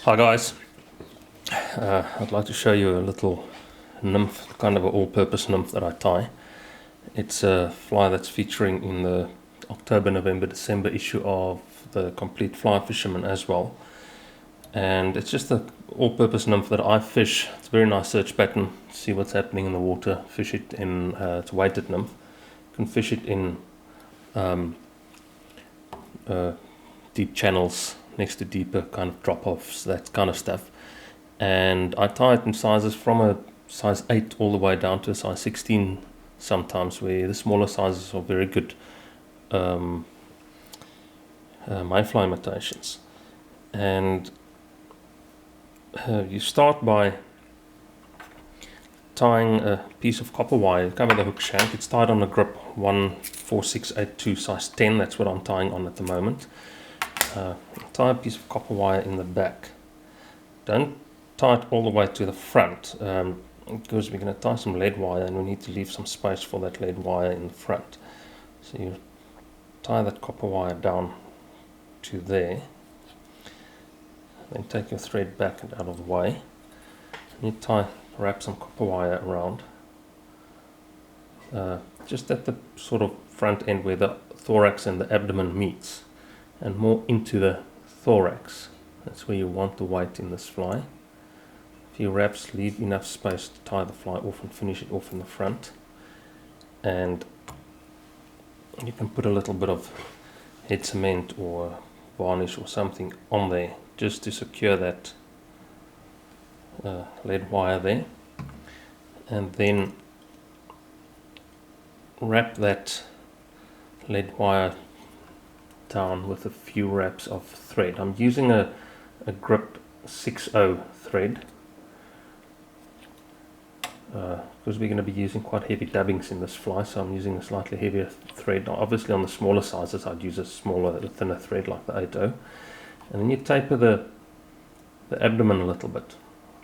Hi guys, I'd like to show you a little nymph, kind of an all-purpose nymph that I tie. It's a fly that's featuring in the October, November, December issue of the Complete Fly Fisherman as well. And it's just an all-purpose nymph that I fish. It's a very nice search pattern. See what's happening in the water. Fish it in, it's a weighted nymph. You can fish it in deep channels, next to deeper kind of drop-offs, that kind of stuff. And I tie it in sizes from a size 8 all the way down to a size 16 sometimes, where the smaller sizes are very good mayfly imitations. And you start by tying a piece of copper wire, cover the hook shank. It's tied on a grip 14682 size 10, that's what I'm tying on at the moment. Tie a piece of copper wire in the back. Don't tie it all the way to the front, because we're going to tie some lead wire and we need to leave some space for that lead wire in the front. So you tie that copper wire down to there, then take your thread back and out of the way, and you wrap some copper wire around, just at the sort of front end where the thorax and the abdomen meets, and more into the thorax. That's where you want the weight in this fly. A few wraps, leave enough space to tie the fly off and finish it off in the front. And you can put a little bit of head cement or varnish or something on there just to secure that lead wire there. And then wrap that lead wire down with a few wraps of thread. I'm using a grip 6/0 thread because we're going to be using quite heavy dubbings in this fly, so I'm using a slightly heavier thread. Obviously on the smaller sizes I'd use a thinner thread like the 8/0, and then you taper the abdomen a little bit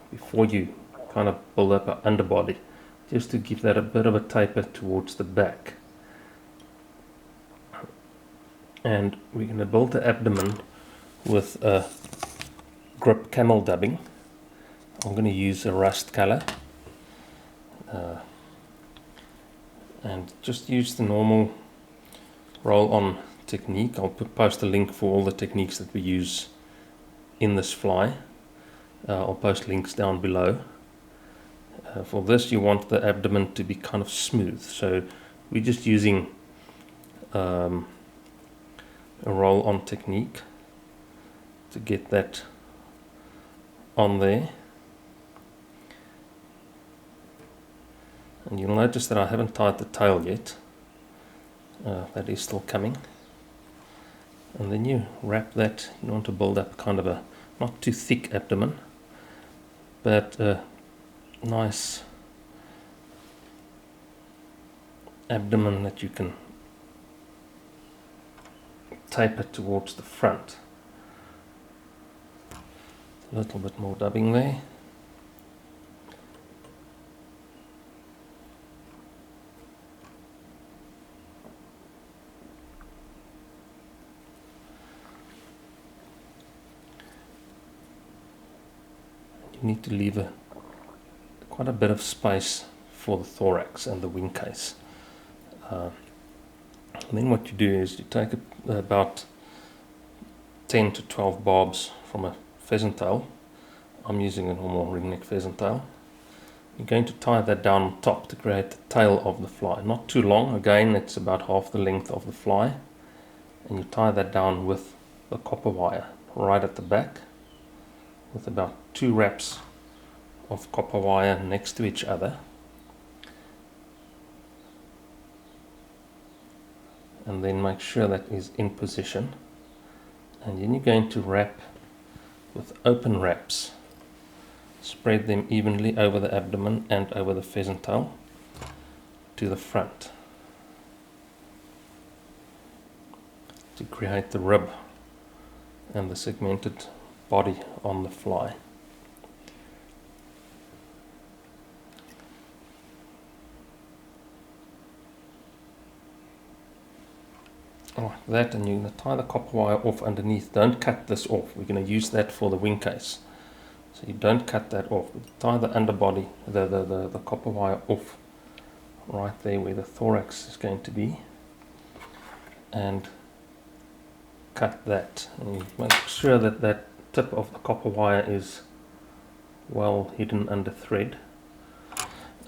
before you kind of build up an underbody, just to give that a bit of a taper towards the back. And we're going to build the abdomen with a grip camel dubbing. I'm going to use a rust color, and just use the normal roll-on technique. I'll post a link for all the techniques that we use in this fly. I'll post links down below. For this you want the abdomen to be kind of smooth, so we're just using a roll-on technique to get that on there. And you'll notice that I haven't tied the tail yet. That is still coming. And then you wrap that. You want to build up kind of a not too thick abdomen, but a nice abdomen that you can taper towards the front. A little bit more dubbing there. You need to leave quite a bit of space for the thorax and the wing case. And then what you do is you take about 10 to 12 barbs from a pheasant tail. I'm using a normal ringneck pheasant tail. You're going to tie that down on top to create the tail of the fly. Not too long, again it's about half the length of the fly. And you tie that down with the copper wire right at the back, with about 2 wraps of copper wire next to each other. And then make sure that is in position. And then you're going to wrap with open wraps. Spread them evenly over the abdomen and over the pheasant tail to the front to create the rib and the segmented body on the fly. Like that, and you're going to tie the copper wire off underneath. Don't cut this off, we're going to use that for the wing case. So you don't cut that off. You tie the underbody, the copper wire off right there where the thorax is going to be, and cut that. And you make sure that that tip of the copper wire is well hidden under thread,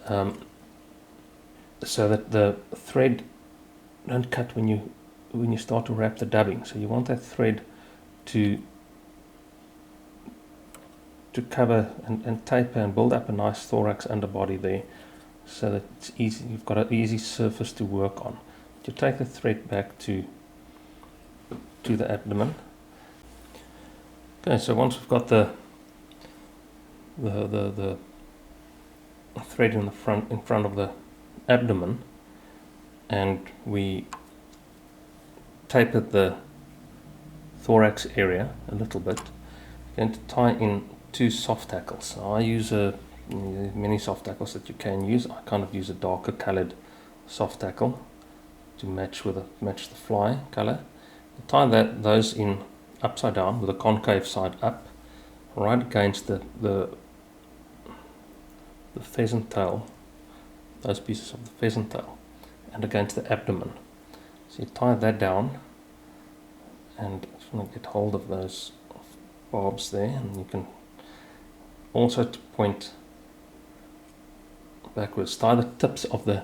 so that the thread don't cut when you start to wrap the dubbing. So you want that thread to cover and taper and build up a nice thorax underbody there, so that it's easy. You've got an easy surface to work on. You take the thread back to the abdomen. Okay, so once we've got the thread in front of the abdomen, and we tapered the thorax area a little bit, we're going to tie in 2 soft hackles. I use many soft hackles that you can use. I kind of use a darker colored soft hackle to match the fly color. Tie those in upside down with the concave side up, right against the pheasant tail, those pieces of the pheasant tail, and against the abdomen. So you tie that down, and I just want to get hold of those barbs there, and you can also point backwards. Tie the tips of the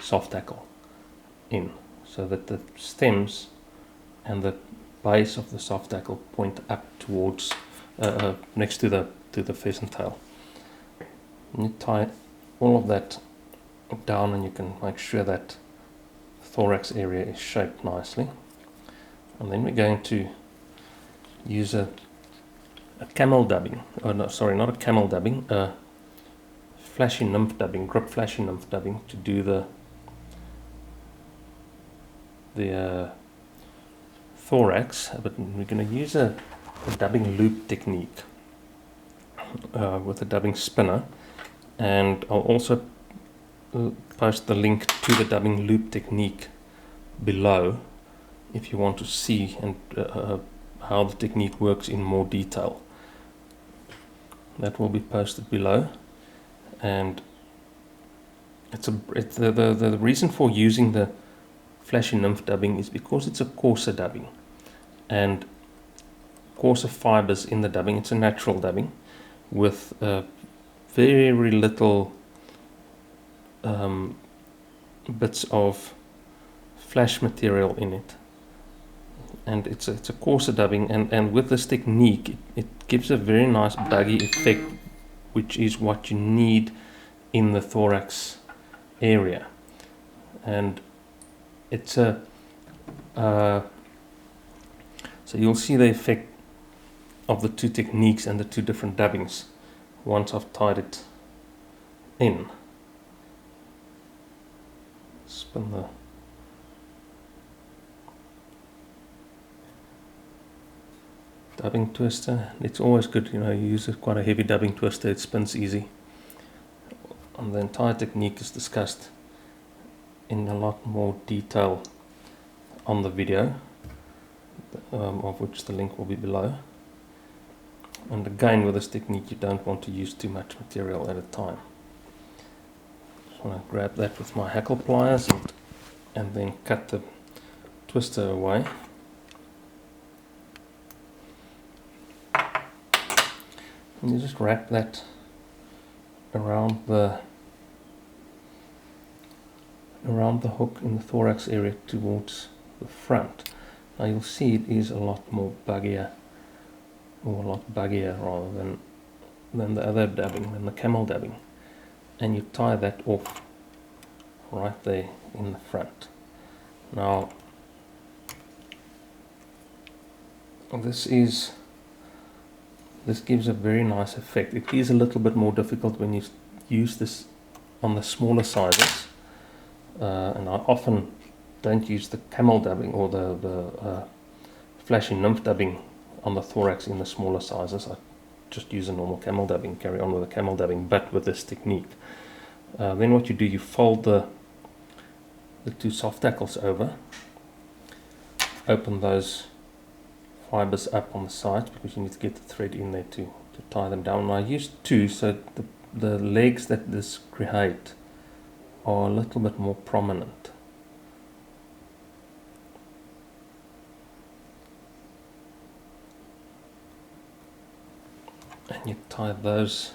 soft hackle in, so that the stems and the base of the soft hackle point up towards next to the pheasant tail. And you tie all of that down, and you can make sure that thorax area is shaped nicely. And then we're going to use a camel dubbing. Oh no, sorry, not a camel dubbing. A flashy nymph dubbing, grip flashy nymph dubbing, to do the thorax. But we're going to use a dubbing loop technique with a dubbing spinner, and I'll also post the link to the dubbing loop technique below if you want to see and how the technique works in more detail. That will be posted below. And the reason for using the flashy nymph dubbing is because it's a coarser dubbing, and coarser fibers in the dubbing. It's a natural dubbing with very little bits of flash material in it, and it's a coarser dubbing, and with this technique it gives a very nice buggy effect, which is what you need in the thorax area. And it's so you'll see the effect of the 2 techniques and the 2 different dubbings once I've tied it in. Spin the dubbing twister. It's always good, you use quite a heavy dubbing twister, it spins easy. And the entire technique is discussed in a lot more detail on the video, of which the link will be below. And again, with this technique you don't want to use too much material at a time. Just want to grab that with my hackle pliers and then cut the twister away. And you just wrap that around the hook in the thorax area towards the front. Now you'll see it is a lot more buggier, or a lot buggier rather than the other dubbing, than the camel dubbing. And you tie that off right there in the front. Now this gives a very nice effect. It is a little bit more difficult when you use this on the smaller sizes, and I often don't use the camel dubbing or the flashy nymph dubbing on the thorax in the smaller sizes. I just use a normal camel dubbing, carry on with the camel dubbing, but with this technique. Then what you do, you fold the 2 soft hackles over, open those fibers up on the sides, because you need to get the thread in there to to tie them down. I used 2 so the legs that this create are a little bit more prominent. And you tie those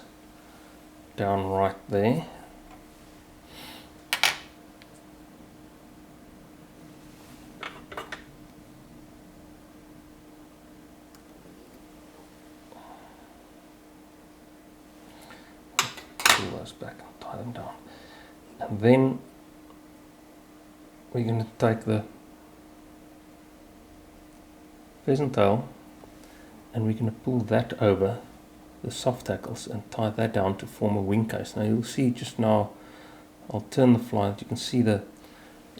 down right there. Pull those back and tie them down. And then we're going to take the pheasant tail and we're going to pull that over the soft hackles and tie that down to form a wing case. Now you'll see just now, I'll turn the fly, you can see the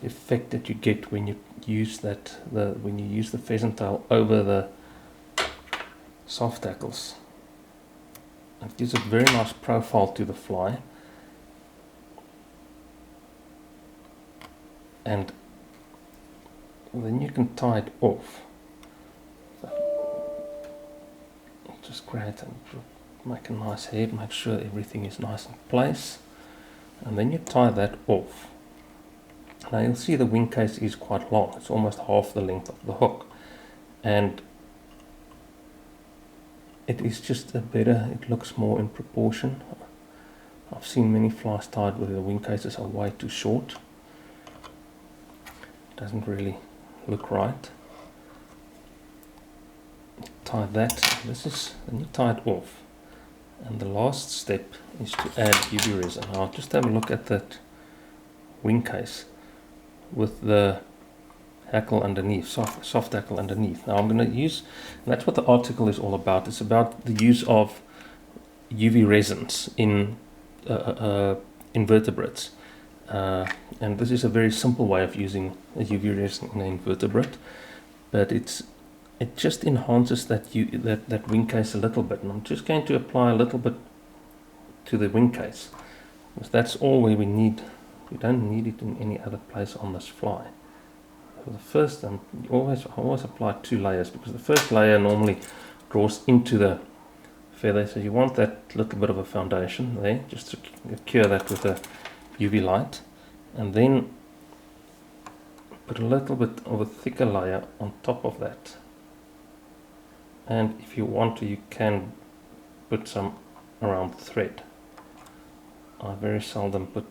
effect that you get when you use the pheasant tail over the soft hackles. It gives a very nice profile to the fly, and then you can tie it off. So just create and make a nice head, make sure everything is nice in place, and then you tie that off. Now you'll see the wing case is quite long, it's almost half the length of the hook, and it is just it looks more in proportion. I've seen many flies tied where the wing cases are way too short. It doesn't really look right. Tie that, then you tie it off. And the last step is to add UV resin. Now just have a look at that wing case with the hackle underneath, soft hackle underneath. Now I'm going to use, and that's what the article is all about. It's about the use of UV resins in invertebrates. And this is a very simple way of using a UV resin in an invertebrate, but it just enhances that wing case a little bit. And I'm just going to apply a little bit to the wing case, because that's all we need. We don't need it in any other place on this fly. So the first, I always apply 2 layers, because the first layer normally draws into the feather, so you want that little bit of a foundation there, just to cure that with a UV light, and then put a little bit of a thicker layer on top of that. And if you want to, you can put some around the thread. I very seldom put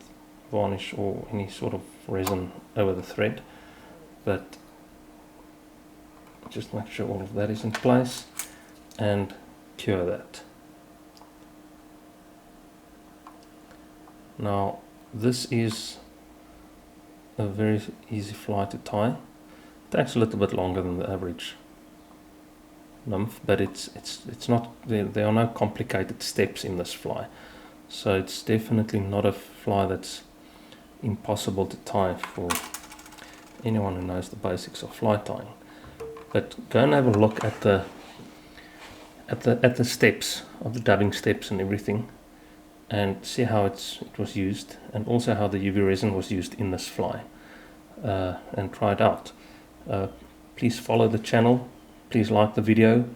varnish or any sort of resin over the thread, but just make sure all of that is in place and cure that. Now this is a very easy fly to tie. It takes a little bit longer than the average nymph, but it's not, there are no complicated steps in this fly, so it's definitely not a fly that's impossible to tie for anyone who knows the basics of fly tying. But go and have a look at the steps of the dubbing steps and everything, and see how it was used, and also how the UV resin was used in this fly, and try it out. Please follow the channel, please like the video,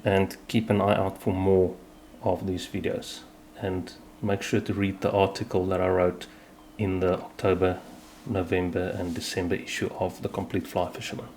and keep an eye out for more of these videos, and make sure to read the article that I wrote in the October, November and December issue of The Complete Fly Fisherman.